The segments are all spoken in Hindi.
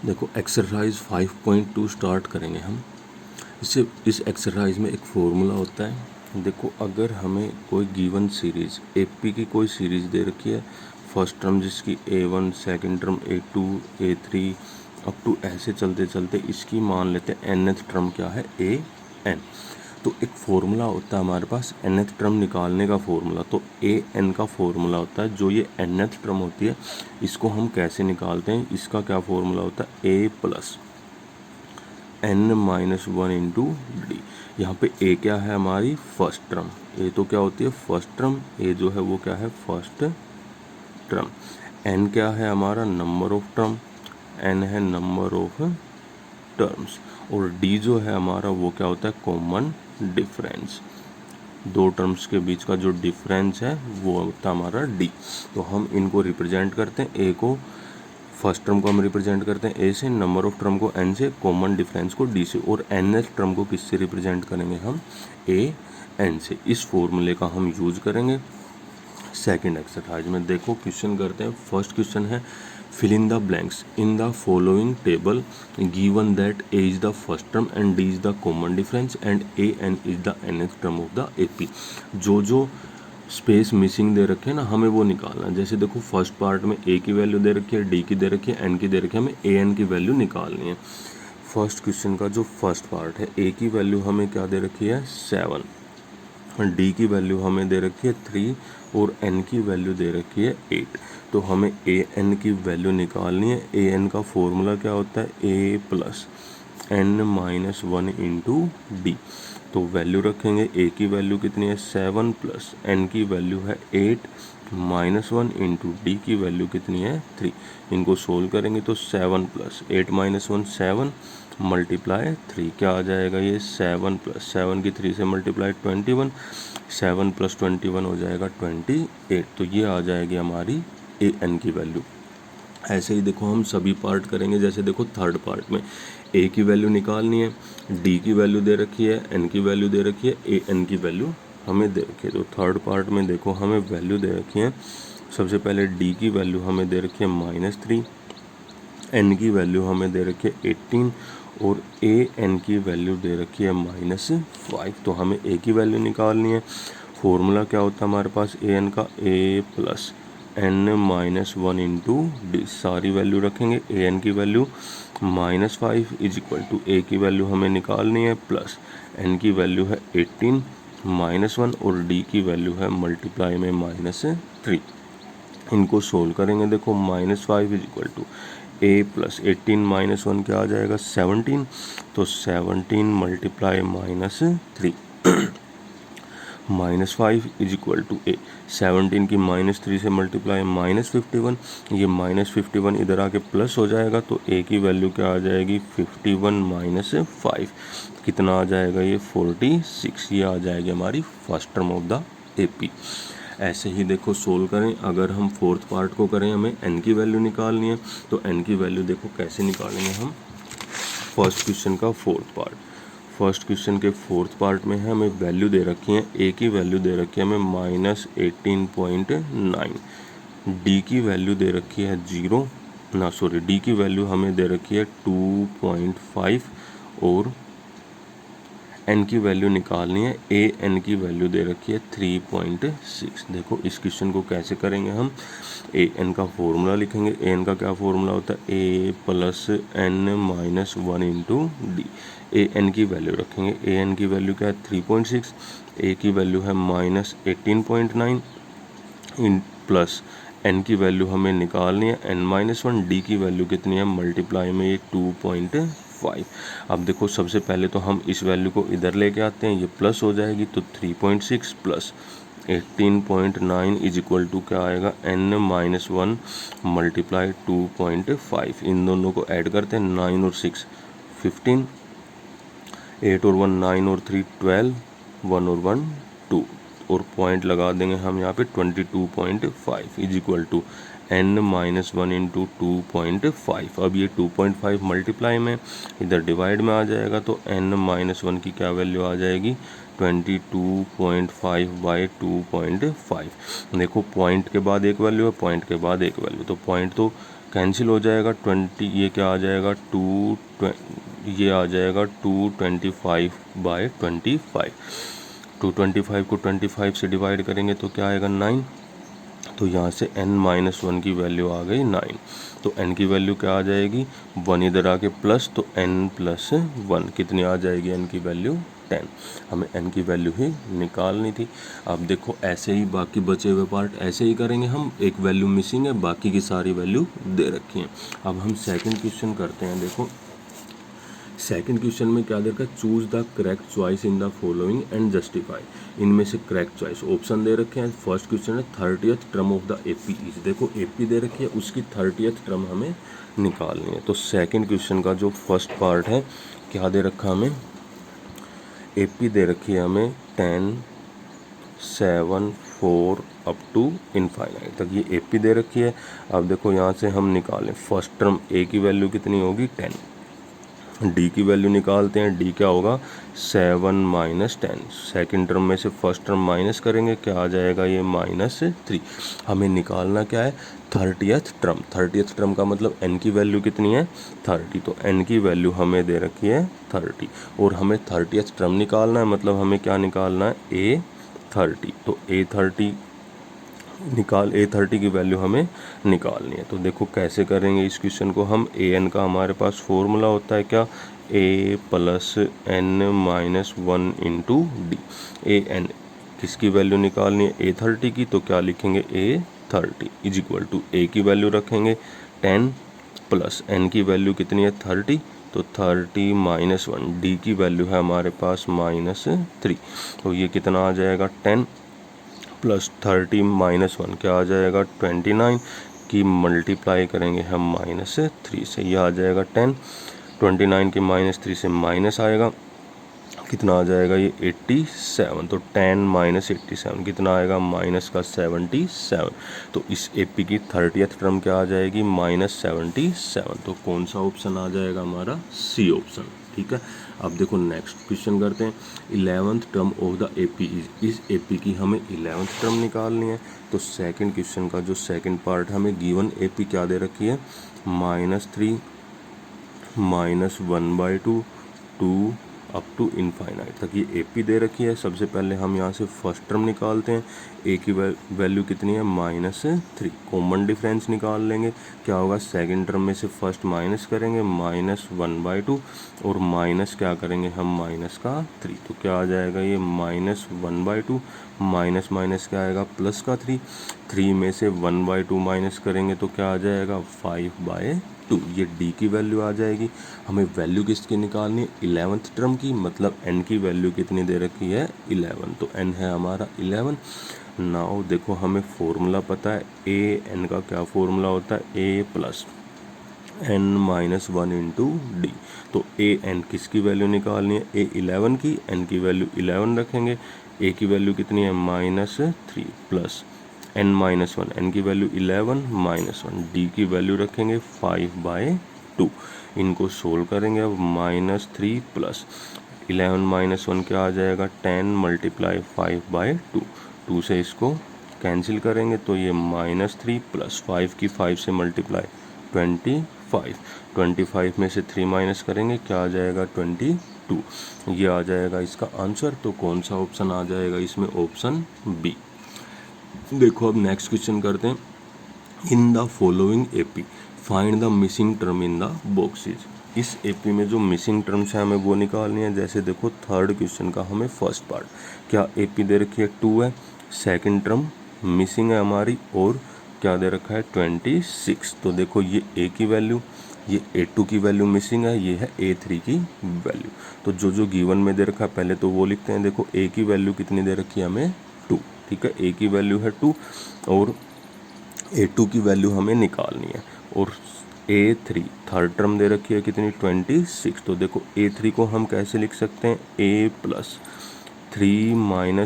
देखो एक्सरसाइज 5.2 स्टार्ट करेंगे हम। इससे इस एक्सरसाइज में एक फॉर्मूला होता है। देखो अगर हमें कोई गिवन सीरीज एपी की कोई सीरीज दे रखी है, फर्स्ट टर्म जिसकी A1, second term A2, A3 up to ऐसे चलते चलते इसकी मान लेते हैं nth टर्म क्या है AN। तो एक फॉर्मूला होता है हमारे पास nth टर्म निकालने का फॉर्मूला। तो AN का फॉर्मूला होता है जो ये nth टर्म होती है, इसको हम कैसे निकालते हैं, इसका क्या फॉर्मूला होता है A plus n minus one into D. यहाँ पे ए क्या है हमारी फर्स्ट टर्म, ए तो क्या होती है फर्स्ट टर्म, ए जो है वो क्या है फर्स्ट टर्म। एन क्या है हमारा नंबर ऑफ टर्म, एन है नंबर ऑफ टर्म्स। और डी जो है हमारा वो क्या होता है कॉमन डिफरेंस। दो टर्म्स के बीच का जो डिफरेंस है वो होता है हमारा डी। तो हम इनको रिप्रेजेंट करते हैं, ए को फर्स्ट टर्म को हम रिप्रेजेंट करते हैं ए से, नंबर ऑफ टर्म को एन से, कॉमन डिफरेंस को डी से, और nth टर्म को किससे रिप्रेजेंट करेंगे हम ए एन से। इस फॉर्मूले का हम यूज करेंगे सेकंड एक्सरसाइज में। देखो क्वेश्चन करते हैं। फर्स्ट क्वेश्चन है fill in the blanks in the following table given that A is the first term and D is the common difference and A N is the nth term of the AP. जो जो स्पेस मिसिंग दे रखे हैं ना, हमें वो निकालना है। जैसे देखो फर्स्ट पार्ट में ए की वैल्यू दे रखी है, डी की दे रखी है, एन की दे रखी है, हमें ए एन की वैल्यू निकालनी है। फर्स्ट क्वेश्चन का जो फर्स्ट पार्ट है, ए की वैल्यू हमें क्या दे रखी है 7, डी की वैल्यू हमें दे रखी है 3 और एन की वैल्यू दे रखी है 8। तो हमें ए एन की वैल्यू निकालनी है। ए एन का फॉर्मूला क्या होता है A plus N minus one into D. तो वैल्यू रखेंगे, ए की वैल्यू कितनी है 7 प्लस एन की वैल्यू है 8 माइनस वन इंटू डी की वैल्यू कितनी है 3। इनको सोल्व करेंगे तो 7 प्लस 8 माइनस वन 7 मल्टीप्लाई 3 क्या आ जाएगा ये 7 प्लस 7 की 3 से मल्टीप्लाई 21, 7 प्लस 21 हो जाएगा 28। तो ये आ जाएगी हमारी ए एन की वैल्यू। ऐसे ही देखो हम सभी पार्ट करेंगे। जैसे देखो थर्ड पार्ट में ए की वैल्यू निकालनी है, डी की वैल्यू दे रखी है, एन की वैल्यू दे रखी है, ए एन की वैल्यू हमें दे रखी है। तो थर्ड पार्ट में देखो हमें वैल्यू दे रखी है। सबसे पहले डी की वैल्यू हमें दे रखी है -3, एन की वैल्यू हमें दे रखी है 18 और ए एन की वैल्यू दे रखी है -5। तो हमें ए की वैल्यू निकालनी है। फॉर्मूला क्या होता है हमारे पास ए एन का A plus N minus one into D. सारी वैल्यू रखेंगे। ए एन की value -5 is equal to A की वैल्यू हमें निकालनी है प्लस एन की वैल्यू है 18 -1 और डी की वैल्यू है मल्टीप्लाई में -3। इनको सोल्व करेंगे। देखो -5 is equal to A plus 18 -1 क्या आ जाएगा 17। तो 17 multiply -3 -5 is equal to A. 17 की -3 से मल्टीप्लाई -51, ये -51 इधर आके प्लस हो जाएगा तो ए की वैल्यू क्या आ जाएगी 51 -5 कितना आ जाएगा ये 46। ये आ जाएगी हमारी first term of the AP. ऐसे ही देखो सोल्व करें। अगर हम फोर्थ पार्ट को करें, हमें एन की वैल्यू निकालनी है। तो एन की वैल्यू देखो कैसे निकालेंगे हम। फर्स्ट क्वेश्चन का फोर्थ पार्ट, फर्स्ट क्वेश्चन के फोर्थ पार्ट में है हमें वैल्यू दे रखी है। ए की वैल्यू दे रखी है हमें -18.9, डी की वैल्यू दे रखी है डी की वैल्यू हमें दे रखी है 2.5 और एन की वैल्यू निकालनी है। ए एन की वैल्यू दे रखी है 3.6। देखो इस क्वेश्चन को कैसे करेंगे हम। ए एन का फॉर्मूला लिखेंगे। ए एन का क्या फॉर्मूला होता है A plus N minus one into D. A N की वैल्यू रखेंगे। ए एन की वैल्यू क्या है 3.6, ए की वैल्यू है -18.9 इन प्लस एन की वैल्यू हमें निकालनी है n-1, डी की वैल्यू कितनी है मल्टीप्लाई में ये 2.5। अब देखो सबसे पहले तो हम इस वैल्यू को इधर लेके आते हैं, ये प्लस हो जाएगी तो 3.6 प्लस 18.9 इज इक्वल टू क्या आएगा n-1 मल्टीप्लाई 2.5। इन दोनों को ऐड करते हैं, 9 और 6 15, 8 और 1 9 और 3 12, 1 और 1 2 और पॉइंट लगा देंगे हम यहाँ पे 22.5 is equal to n-1 into 2.5। अब ये 2.5 मल्टीप्लाई में इधर डिवाइड में आ जाएगा तो n-1 की क्या वैल्यू आ जाएगी 22.5 बाई 2.5। देखो पॉइंट के बाद एक वैल्यू है, पॉइंट के बाद एक वैल्यू, तो पॉइंट तो कैंसिल हो जाएगा 20, ये क्या आ जाएगा ये आ जाएगा 225/25। 225 को 25 से डिवाइड करेंगे तो क्या आएगा 9। तो यहाँ से n-1 की वैल्यू आ गई 9। तो n की वैल्यू क्या आ जाएगी 1 इधर आके प्लस, तो n+1 कितनी आ जाएगी n की वैल्यू 10। हमें n की वैल्यू ही निकालनी थी। अब देखो ऐसे ही बाकी बचे हुए पार्ट ऐसे ही करेंगे हम, एक वैल्यू मिसिंग है, बाकी की सारी वैल्यू दे रखी हैं। अब हम सेकंड क्वेश्चन करते हैं। देखो सेकंड क्वेश्चन में क्या दे रखा है, choose the correct choice in the following and justify. इनमें से करेक्ट चॉइस ऑप्शन दे रखे हैं। फर्स्ट क्वेश्चन है 30th term of the AP is, देखो एपी दे रखी है, उसकी 30th टर्म हमें निकालनी है। तो सेकंड क्वेश्चन का जो फर्स्ट पार्ट है क्या दे रखा हमें, एपी दे रखी है हमें 10, 7, 4 अप टू इनफाइनाइट तक, ये एपी दे रखी है। अब देखो यहाँ से हम निकालें फर्स्ट टर्म ए की वैल्यू कितनी होगी 10, डी की वैल्यू निकालते हैं, डी क्या होगा 7 - 10। सेकेंड टर्म में से फर्स्ट टर्म माइनस करेंगे, क्या आ जाएगा ये -3। हमें निकालना क्या है 30th टर्म। 30th टर्म का मतलब n की वैल्यू कितनी है 30, तो n की वैल्यू हमें दे रखी है 30 और हमें 30th टर्म निकालना है, मतलब हमें क्या निकालना है A30। तो A30 A30 की वैल्यू हमें निकालनी है। तो देखो कैसे करेंगे इस क्वेश्चन को हम, an का हमारे पास फॉर्मूला होता है क्या, a + n-1 × d। an किसकी वैल्यू निकालनी है A30 की, तो क्या लिखेंगे A30 = a की वैल्यू रखेंगे 10 प्लस n की वैल्यू कितनी है 30, तो 30 - 1, d की वैल्यू है हमारे पास -3, तो ये कितना आ जाएगा 10 प्लस 30 - 1 क्या आ जाएगा 29 की मल्टीप्लाई करेंगे हम -3 से, यह आ जाएगा 10। 29 के -3 से माइनस आएगा, कितना आ जाएगा ये 87। तो 10 - 87 कितना आएगा -77। तो इस एपी की 30th टर्म क्या आ जाएगी -77। तो कौन सा ऑप्शन आ जाएगा हमारा सी ऑप्शन। ठीक है, अब देखो नेक्स्ट क्वेश्चन करते हैं। 11th term of the AP is, इस एपी की हमें 11th टर्म निकालनी है। तो सेकंड क्वेश्चन का जो सेकंड पार्ट हमें गिवन एपी क्या दे रखी है -3 -1/2 2 अप टू इनफाइनाइट तक, ये एपी दे रखी है। सबसे पहले हम यहाँ से फर्स्ट टर्म निकालते हैं, ए की वैल्यू कितनी है -3, कॉमन डिफरेंस निकाल लेंगे, क्या होगा सेकंड टर्म में से फर्स्ट माइनस करेंगे -1/2 और माइनस क्या करेंगे हम -3, तो क्या आ जाएगा ये -1/2 माइनस माइनस क्या आएगा +3, 3 में से 1/2 माइनस करेंगे तो क्या आ जाएगा 5/2, ये डी की वैल्यू आ जाएगी। हमें वैल्यू किसकी निकालनी है 11th टर्म की, मतलब n की वैल्यू कितनी दे रखी है 11, तो n है हमारा 11। नाउ देखो हमें फॉर्मूला पता है an का क्या फॉर्मूला होता है a + n-1 × d। तो an किसकी वैल्यू निकालनी है A11 की, n की वैल्यू 11 रखेंगे, a की वैल्यू कितनी है -3 प्लस n-1, n की वैल्यू 11 -1, d की वैल्यू रखेंगे 5/2। इनको सोल्व करेंगे अब -3 प्लस 11 - 1 क्या आ जाएगा 10 × 5/2, 2 से इसको कैंसिल करेंगे तो ये -3 प्लस 5 की 5 से मल्टीप्लाई 25 में से 3 माइनस करेंगे क्या आ जाएगा 22, ये आ जाएगा इसका आंसर। तो कौन सा ऑप्शन आ जाएगा इसमें, ऑप्शन बी। देखो अब नेक्स्ट क्वेश्चन करते हैं। इन the following AP find the missing term in the boxes. इस एपी में जो मिसिंग टर्म्स है हमें वो निकालनी है। जैसे देखो थर्ड क्वेश्चन का हमें फर्स्ट पार्ट, क्या एपी दे रखी है 2 है, सेकंड टर्म मिसिंग है हमारी, और क्या दे रखा है 26। तो देखो ये ए की वैल्यू, ये A2 की वैल्यू मिसिंग है, ये है A3 की वैल्यू। तो जो जो गिवन में दे रखा है पहले तो वो लिखते हैं। देखो A की वैल्यू कितनी दे रखी है हमें 2, ठीक है, A की वैल्यू है 2 और A2 की वैल्यू हमें निकालनी है। और A3 थर्ड टर्म दे रखी है कितनी 26। तो देखो A3 को हम कैसे लिख सकते हैं A + 3 - 1 ×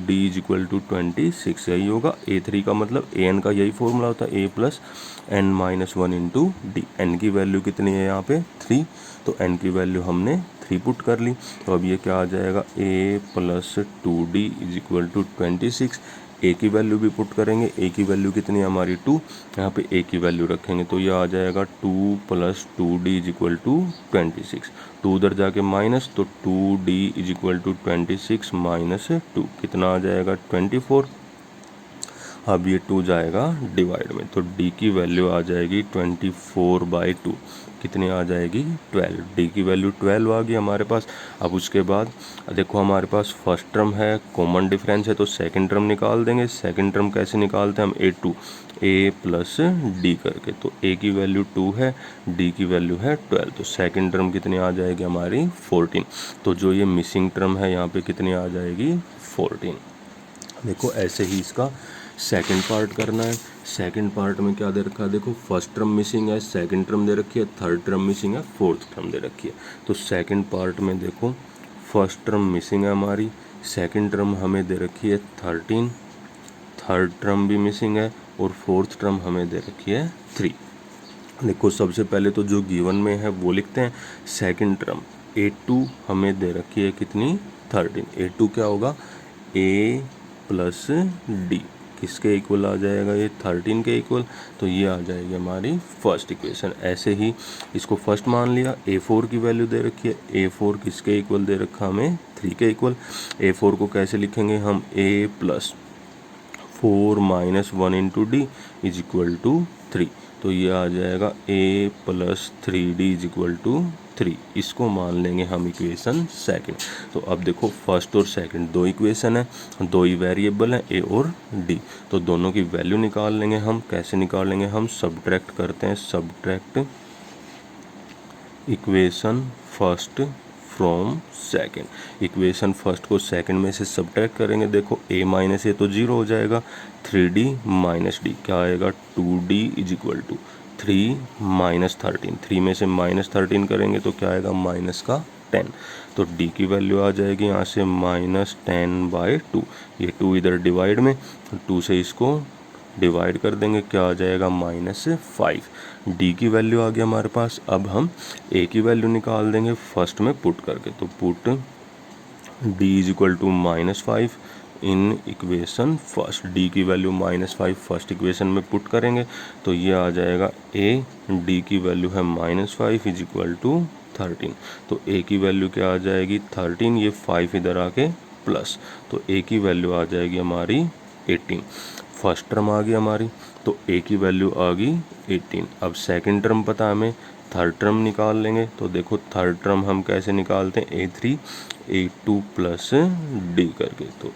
d = 26, यही होगा। A3 का मतलब an का यही फॉर्मूला होता है A + n-1 × d। n की वैल्यू कितनी है यहाँ पे 3, तो n की वैल्यू हमने 3 पुट कर ली। तो अब ये क्या आ जाएगा A + 2d = 26। ए की वैल्यू भी पुट करेंगे, ए की वैल्यू कितनी है हमारी 2, यहाँ पे ए की वैल्यू रखेंगे तो ये आ जाएगा 2 + 2d इज इक्वल टू 26। 2 उधर जाके माइनस, तो 2d is equal to 26 minus 2 कितना आ जाएगा 24। अब ये 2 जाएगा डिवाइड में, तो d की वैल्यू आ जाएगी 24/2, कितनी आ जाएगी 12। d की वैल्यू 12 आ गई हमारे पास। अब उसके बाद देखो हमारे पास फर्स्ट टर्म है, कॉमन डिफरेंस है, तो सेकंड टर्म निकाल देंगे। सेकंड टर्म कैसे निकालते हैं हम, a प्लस d करके, तो a की वैल्यू 2 है, d की वैल्यू है 12, तो सेकंड टर्म कितनी आ जाएगी हमारी 14। तो जो ये मिसिंग टर्म है यहाँ पे कितनी आ जाएगी 14। देखो ऐसे ही इसका सेकंड पार्ट करना है। सेकंड पार्ट में क्या दे रखा है, देखो फर्स्ट टर्म मिसिंग है, सेकंड टर्म दे रखी है, थर्ड टर्म मिसिंग है, फोर्थ टर्म दे रखी है। तो सेकंड पार्ट में देखो फर्स्ट टर्म मिसिंग है हमारी, सेकंड टर्म हमें दे रखी है 13, थर्ड टर्म भी मिसिंग है और फोर्थ टर्म हमें दे रखी है 3। देखो सबसे पहले तो जो गिवन में है वो लिखते हैं। सेकंड टर्म a2 हमें दे रखी है कितनी 13, a2 क्या होगा a प्लस d, किसके इक्वल आ जाएगा ये 13 के इक्वल, तो ये आ जाएगी हमारी फर्स्ट इक्वेशन। ऐसे ही इसको फर्स्ट मान लिया। a4 की वैल्यू दे रखी है, a4 किसके इक्वल दे रखा हमें 3 के इक्वल। a4 को कैसे लिखेंगे हम, a plus 4 minus 1 into D is equal to 3, तो ये आ जाएगा a plus 3d is equal to 3। इसको मान लेंगे हम इक्वेशन सेकंड। तो अब देखो फर्स्ट और सेकंड दो इक्वेशन है, दो ही वेरिएबल है a और d, तो दोनों की वैल्यू निकाल लेंगे हम। कैसे निकालेंगे हम, सब्ट्रैक्ट करते हैं, subtract equation first from second. Equation first को सेकंड में से सब्ट्रैक्ट करेंगे, देखो a माइनस ए तो 0 हो जाएगा, 3d माइनस डी क्या आएगा 2d is equal to 3 minus 13, 3 में से माइनस 13 करेंगे तो क्या आएगा माइनस का 10, तो d की वैल्यू आ जाएगी यहाँ से -10/2। ये 2 इधर डिवाइड में, 2 से इसको डिवाइड कर देंगे, क्या आ जाएगा -5। d की वैल्यू आ गई हमारे पास। अब हम a की वैल्यू निकाल देंगे फर्स्ट में पुट करके, तो put d is equal to -5 in equation first. d की वैल्यू -5 फर्स्ट इक्वेशन में पुट करेंगे तो ये आ जाएगा a, d की वैल्यू है -5 इज इक्वल टू 13, तो a की वैल्यू क्या आ जाएगी 13, ये 5 इधर आके प्लस, तो a की वैल्यू आ जाएगी हमारी 18। फर्स्ट टर्म आ गई हमारी, तो a की वैल्यू आ गई 18। अब सेकंड टर्म पता हमें, थर्ड टर्म निकाल लेंगे, तो देखो थर्ड टर्म हम कैसे निकालते हैं, a3 a2 प्लस d करके, तो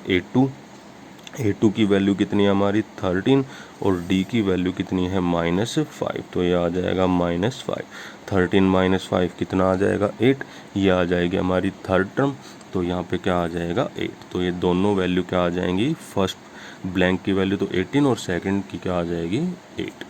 a2 की वैल्यू कितनी है हमारी 13 और d की वैल्यू कितनी है -5, तो ये आ जाएगा -5। 13 - 5 कितना आ जाएगा 8, ये आ जाएगी हमारी थर्ड टर्म, तो यहाँ पे क्या आ जाएगा 8। तो ये दोनों वैल्यू क्या आ जाएंगी, फर्स्ट ब्लैंक की वैल्यू तो 18 और सेकंड की क्या आ जाएगी 8।